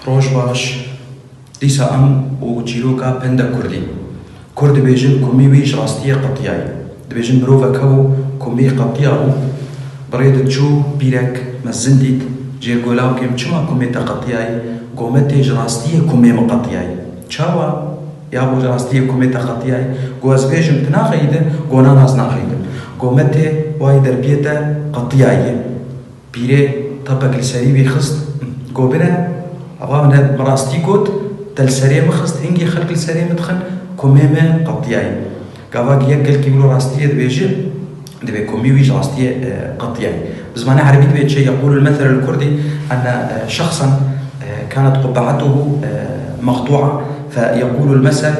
روش باش ديسا ام وجيروكا بندا كردي كرد بيجن كومي ويش راستية قطياي دبيجن بروفا كو كومي قطياو بريد تشو بيرك مزنديت جير قولاو كيم چما كومي تقطياي قومتي راستية كومي مقطياي چاوا يا بو راستية كومي تقطياي قواز بيجن تناخيده قونا ناس ناخيده قومتي واي دربيته قطياي بيري طبق السريبي خست قوبنا أغامنا مراستي كوت تل سريم خست هنجي خلق السريم تخن كوميمة قطياي قاواق يقل كيقولوا راستية دبيجي دبي كومي ويج راستية قطياي بزمان عربي دبي شيء يقول المثل الكردي أن شخصا كانت قبعته مقطوعة فيقول المثل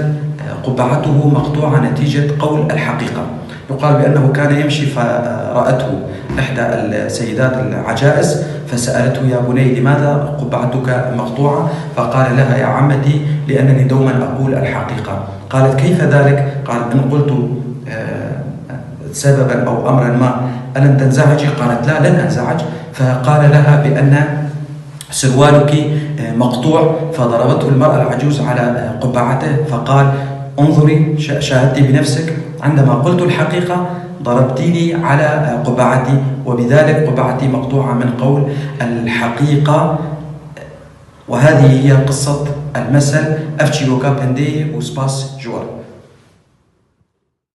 قبعته مقطوعة نتيجة قول الحقيقة. يقال بأنه كان يمشي فرأته إحدى السيدات العجائز فسألته يا بني لماذا قبعتك مقطوعة؟ فقال لها يا عمتي لأنني دوما أقول الحقيقة. قالت كيف ذلك؟ قال إن قلت سببا أو أمرا ما ألن تنزعجي؟ قالت لا لن أنزعج. فقال لها بأن سروالك مقطوع فضربته المرأة العجوز على قبعته فقال انظري شاهدتي بنفسك عندما قلت الحقيقة ضربتيني على قبعتي وبذلك قبعتي مقطوعة من قول الحقيقة. وهذه هي قصة المثل أفتشي لوكا بندي وسباس جوار.